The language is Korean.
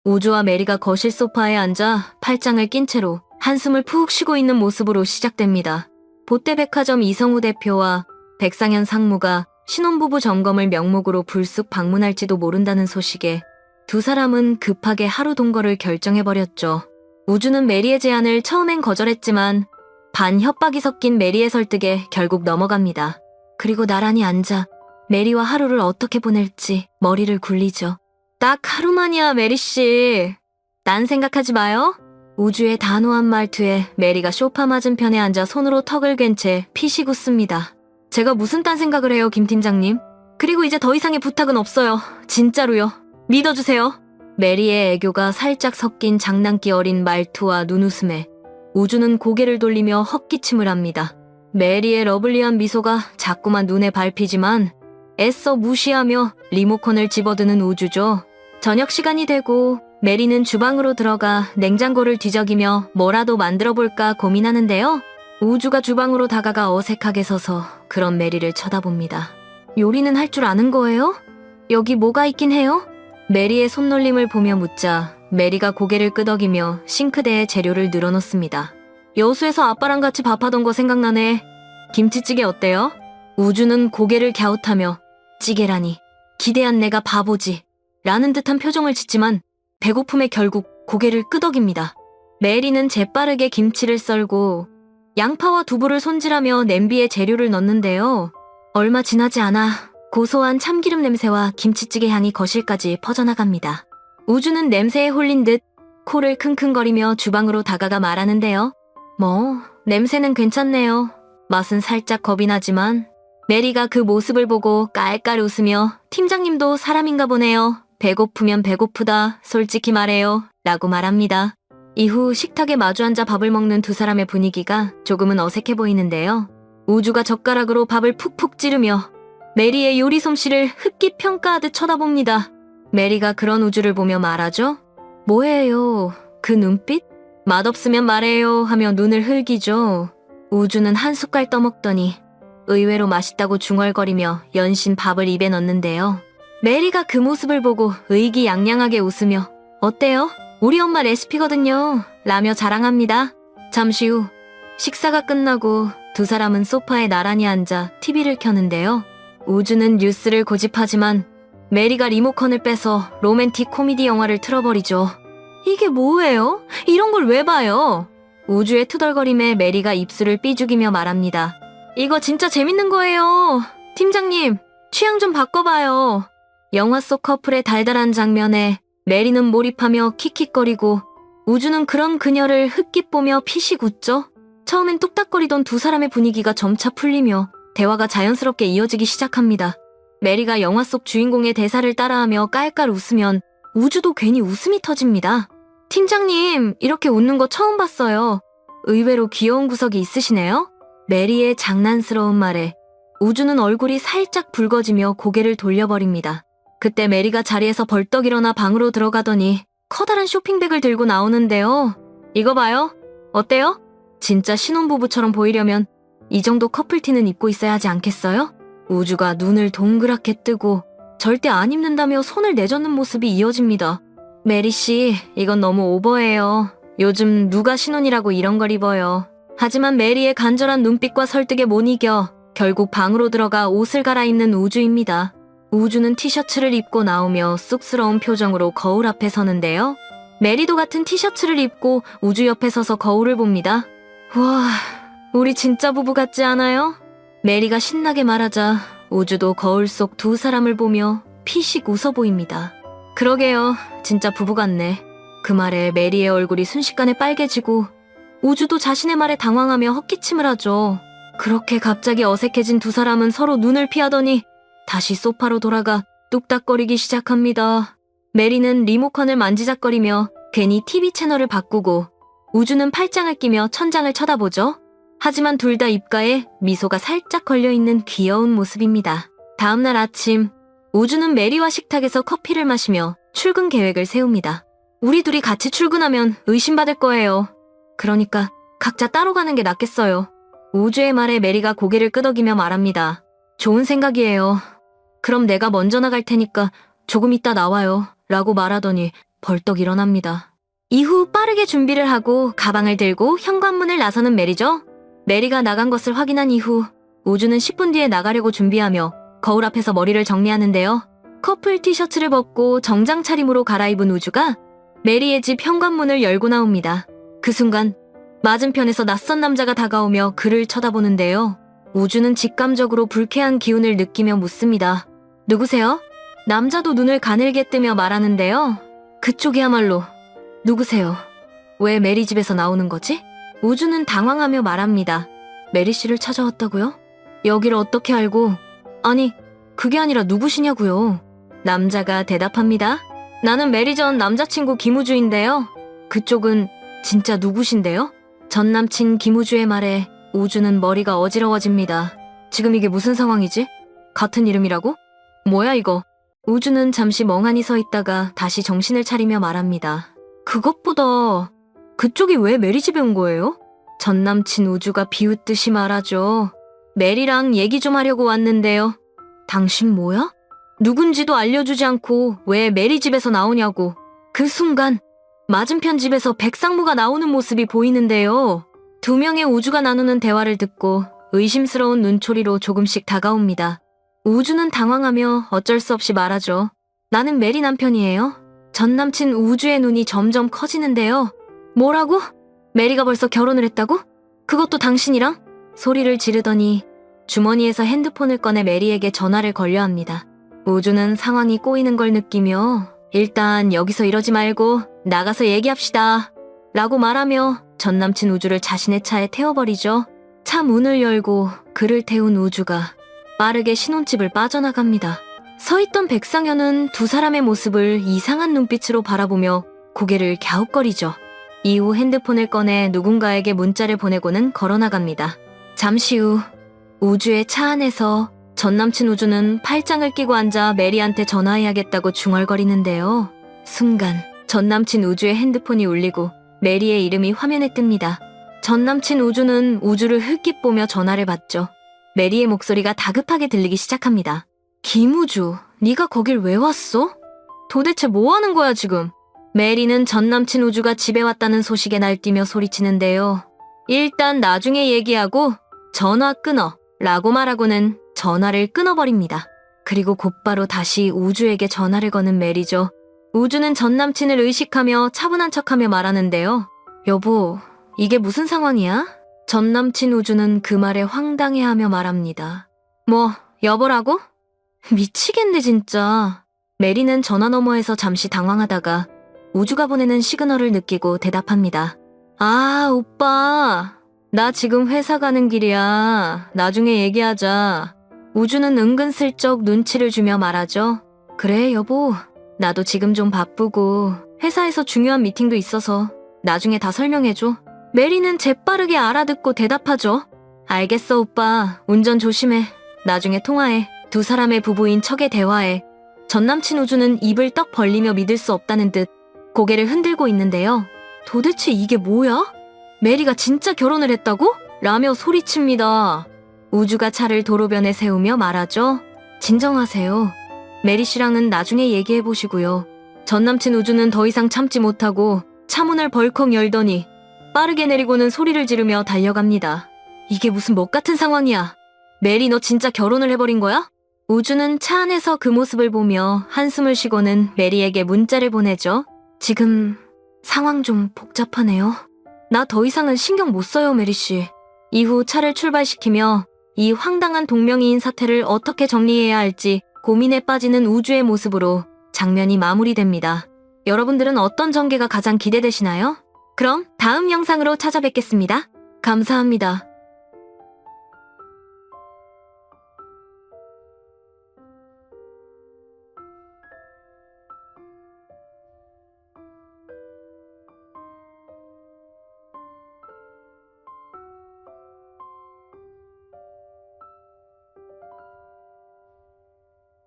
우주와 메리가 거실 소파에 앉아 팔짱을 낀 채로 한숨을 푹 쉬고 있는 모습으로 시작됩니다. 롯데백화점 이성우 대표와 백상현 상무가 신혼부부 점검을 명목으로 불쑥 방문할지도 모른다는 소식에 두 사람은 급하게 하루 동거를 결정해버렸죠. 우주는 메리의 제안을 처음엔 거절했지만 반 협박이 섞인 메리의 설득에 결국 넘어갑니다. 그리고 나란히 앉아 메리와 하루를 어떻게 보낼지 머리를 굴리죠. 딱 하루만이야, 메리씨. 딴 생각하지 마요. 우주의 단호한 말투에 메리가 소파 맞은편에 앉아 손으로 턱을 괜 채 피식 웃습니다. 제가 무슨 딴 생각을 해요, 김 팀장님. 그리고 이제 더 이상의 부탁은 없어요. 진짜로요. 믿어주세요. 메리의 애교가 살짝 섞인 장난기 어린 말투와 눈웃음에 우주는 고개를 돌리며 헛기침을 합니다. 메리의 러블리한 미소가 자꾸만 눈에 밟히지만 애써 무시하며 리모컨을 집어드는 우주죠. 저녁 시간이 되고 메리는 주방으로 들어가 냉장고를 뒤적이며 뭐라도 만들어볼까 고민하는데요. 우주가 주방으로 다가가 어색하게 서서 그런 메리를 쳐다봅니다. 요리는 할 줄 아는 거예요? 여기 뭐가 있긴 해요? 메리의 손놀림을 보며 묻자 메리가 고개를 끄덕이며 싱크대에 재료를 늘어놓습니다. 여수에서 아빠랑 같이 밥하던 거 생각나네. 김치찌개 어때요? 우주는 고개를 갸웃하며 찌개라니 기대한 내가 바보지 라는 듯한 표정을 짓지만 배고픔에 결국 고개를 끄덕입니다. 메리는 재빠르게 김치를 썰고 양파와 두부를 손질하며 냄비에 재료를 넣는데요. 얼마 지나지 않아 고소한 참기름 냄새와 김치찌개 향이 거실까지 퍼져나갑니다. 우주는 냄새에 홀린 듯 코를 킁킁거리며 주방으로 다가가 말하는데요. 냄새는 괜찮네요. 맛은 살짝 겁이 나지만 메리가 그 모습을 보고 깔깔 웃으며 팀장님도 사람인가 보네요. 배고프면 배고프다. 솔직히 말해요. 라고 말합니다. 이후 식탁에 마주 앉아 밥을 먹는 두 사람의 분위기가 조금은 어색해 보이는데요. 우주가 젓가락으로 밥을 푹푹 찌르며 메리의 요리 솜씨를 흡기 평가하듯 쳐다봅니다. 메리가 그런 우주를 보며 말하죠. 뭐예요? 그 눈빛? 맛없으면 말해요 하며 눈을 흘기죠. 우주는 한 숟갈 떠먹더니 의외로 맛있다고 중얼거리며 연신 밥을 입에 넣는데요. 메리가 그 모습을 보고 의기양양하게 웃으며 어때요? 우리 엄마 레시피거든요. 라며 자랑합니다. 잠시 후 식사가 끝나고 두 사람은 소파에 나란히 앉아 TV를 켜는데요. 우주는 뉴스를 고집하지만 메리가 리모컨을 빼서 로맨틱 코미디 영화를 틀어버리죠. 이게 뭐예요? 이런 걸 왜 봐요? 우주의 투덜거림에 메리가 입술을 삐죽이며 말합니다. 이거 진짜 재밌는 거예요. 팀장님, 취향 좀 바꿔봐요. 영화 속 커플의 달달한 장면에 메리는 몰입하며 킥킥거리고 우주는 그런 그녀를 흑깃 보며 피식 웃죠. 처음엔 뚝딱거리던 두 사람의 분위기가 점차 풀리며 대화가 자연스럽게 이어지기 시작합니다. 메리가 영화 속 주인공의 대사를 따라하며 깔깔 웃으면 우주도 괜히 웃음이 터집니다. 팀장님, 이렇게 웃는 거 처음 봤어요. 의외로 귀여운 구석이 있으시네요. 메리의 장난스러운 말에 우주는 얼굴이 살짝 붉어지며 고개를 돌려버립니다. 그때 메리가 자리에서 벌떡 일어나 방으로 들어가더니 커다란 쇼핑백을 들고 나오는데요. 이거 봐요. 어때요? 진짜 신혼부부처럼 보이려면 이 정도 커플티는 입고 있어야 하지 않겠어요? 우주가 눈을 동그랗게 뜨고 절대 안 입는다며 손을 내젓는 모습이 이어집니다. 메리씨, 이건 너무 오버해요. 요즘 누가 신혼이라고 이런 걸 입어요. 하지만 메리의 간절한 눈빛과 설득에 못 이겨 결국 방으로 들어가 옷을 갈아입는 우주입니다. 우주는 티셔츠를 입고 나오며 쑥스러운 표정으로 거울 앞에 서는데요. 메리도 같은 티셔츠를 입고 우주 옆에 서서 거울을 봅니다. 와, 우리 진짜 부부 같지 않아요? 메리가 신나게 말하자 우주도 거울 속 두 사람을 보며 피식 웃어 보입니다. 그러게요, 진짜 부부 같네. 그 말에 메리의 얼굴이 순식간에 빨개지고 우주도 자신의 말에 당황하며 헛기침을 하죠. 그렇게 갑자기 어색해진 두 사람은 서로 눈을 피하더니 다시 소파로 돌아가 뚝딱거리기 시작합니다. 메리는 리모컨을 만지작거리며 괜히 TV 채널을 바꾸고 우주는 팔짱을 끼며 천장을 쳐다보죠. 하지만 둘 다 입가에 미소가 살짝 걸려있는 귀여운 모습입니다. 다음날 아침, 우주는 메리와 식탁에서 커피를 마시며 출근 계획을 세웁니다. 우리 둘이 같이 출근하면 의심받을 거예요. 그러니까 각자 따로 가는 게 낫겠어요. 우주의 말에 메리가 고개를 끄덕이며 말합니다. 좋은 생각이에요. 그럼 내가 먼저 나갈 테니까 조금 이따 나와요. 라고 말하더니 벌떡 일어납니다. 이후 빠르게 준비를 하고 가방을 들고 현관문을 나서는 메리죠. 메리가 나간 것을 확인한 이후 우주는 10분 뒤에 나가려고 준비하며 거울 앞에서 머리를 정리하는데요. 커플 티셔츠를 벗고 정장 차림으로 갈아입은 우주가 메리의 집 현관문을 열고 나옵니다. 그 순간 맞은편에서 낯선 남자가 다가오며 그를 쳐다보는데요. 우주는 직감적으로 불쾌한 기운을 느끼며 묻습니다. 누구세요? 남자도 눈을 가늘게 뜨며 말하는데요. 그쪽이야말로 누구세요? 왜 메리 집에서 나오는 거지? 우주는 당황하며 말합니다. 메리 씨를 찾아왔다고요? 여기를 어떻게 알고? 아니, 그게 아니라 누구시냐고요? 남자가 대답합니다. 나는 메리 전 남자친구 김우주인데요. 그쪽은 진짜 누구신데요? 전 남친 김우주의 말에 우주는 머리가 어지러워집니다. 지금 이게 무슨 상황이지? 같은 이름이라고? 뭐야 이거? 우주는 잠시 멍하니 서 있다가 다시 정신을 차리며 말합니다. 그것보다 그쪽이 왜 메리 집에 온 거예요? 전 남친 우주가 비웃듯이 말하죠. 메리랑 얘기 좀 하려고 왔는데요. 당신 뭐야? 누군지도 알려주지 않고 왜 메리 집에서 나오냐고. 그 순간 맞은편 집에서 백상무가 나오는 모습이 보이는데요. 두 명의 우주가 나누는 대화를 듣고 의심스러운 눈초리로 조금씩 다가옵니다. 우주는 당황하며 어쩔 수 없이 말하죠. 나는 메리 남편이에요. 전 남친 우주의 눈이 점점 커지는데요. 뭐라고? 메리가 벌써 결혼을 했다고? 그것도 당신이랑? 소리를 지르더니 주머니에서 핸드폰을 꺼내 메리에게 전화를 걸려 합니다. 우주는 상황이 꼬이는 걸 느끼며 일단 여기서 이러지 말고 나가서 얘기합시다 라고 말하며 전 남친 우주를 자신의 차에 태워버리죠. 차 문을 열고 그를 태운 우주가 빠르게 신혼집을 빠져나갑니다. 서있던 백상현은 두 사람의 모습을 이상한 눈빛으로 바라보며 고개를 갸웃거리죠. 이후 핸드폰을 꺼내 누군가에게 문자를 보내고는 걸어나갑니다. 잠시 후 우주의 차 안에서 전 남친 우주는 팔짱을 끼고 앉아 메리한테 전화해야겠다고 중얼거리는데요. 순간 전 남친 우주의 핸드폰이 울리고 메리의 이름이 화면에 뜹니다. 전 남친 우주는 우주를 흘낏 보며 전화를 받죠. 메리의 목소리가 다급하게 들리기 시작합니다. 김우주, 네가 거길 왜 왔어? 도대체 뭐 하는 거야 지금? 메리는 전 남친 우주가 집에 왔다는 소식에 날뛰며 소리치는데요. 일단 나중에 얘기하고 전화 끊어 라고 말하고는 전화를 끊어버립니다. 그리고 곧바로 다시 우주에게 전화를 거는 메리죠. 우주는 전 남친을 의식하며 차분한 척하며 말하는데요. 여보, 이게 무슨 상황이야? 전 남친 우주는 그 말에 황당해하며 말합니다. 뭐, 여보라고? 미치겠네 진짜. 메리는 전화 너머에서 잠시 당황하다가 우주가 보내는 시그널을 느끼고 대답합니다. 아, 오빠. 나 지금 회사 가는 길이야. 나중에 얘기하자. 우주는 은근슬쩍 눈치를 주며 말하죠. 그래, 여보. 나도 지금 좀 바쁘고 회사에서 중요한 미팅도 있어서 나중에 다 설명해줘. 메리는 재빠르게 알아듣고 대답하죠. 알겠어, 오빠. 운전 조심해. 나중에 통화해. 두 사람의 부부인 척의 대화에 전 남친 우주는 입을 떡 벌리며 믿을 수 없다는 듯 고개를 흔들고 있는데요. 도대체 이게 뭐야? 메리가 진짜 결혼을 했다고? 라며 소리칩니다. 우주가 차를 도로변에 세우며 말하죠. 진정하세요. 메리 씨랑은 나중에 얘기해보시고요. 전 남친 우주는 더 이상 참지 못하고 차문을 벌컥 열더니 빠르게 내리고는 소리를 지르며 달려갑니다. 이게 무슨 먹 같은 상황이야. 메리 너 진짜 결혼을 해버린 거야? 우주는 차 안에서 그 모습을 보며 한숨을 쉬고는 메리에게 문자를 보내죠. 지금 상황 좀 복잡하네요. 나 더 이상은 신경 못 써요, 메리 씨. 이후 차를 출발시키며 이 황당한 동명이인 사태를 어떻게 정리해야 할지 고민에 빠지는 우주의 모습으로 장면이 마무리됩니다. 여러분들은 어떤 전개가 가장 기대되시나요? 그럼 다음 영상으로 찾아뵙겠습니다. 감사합니다.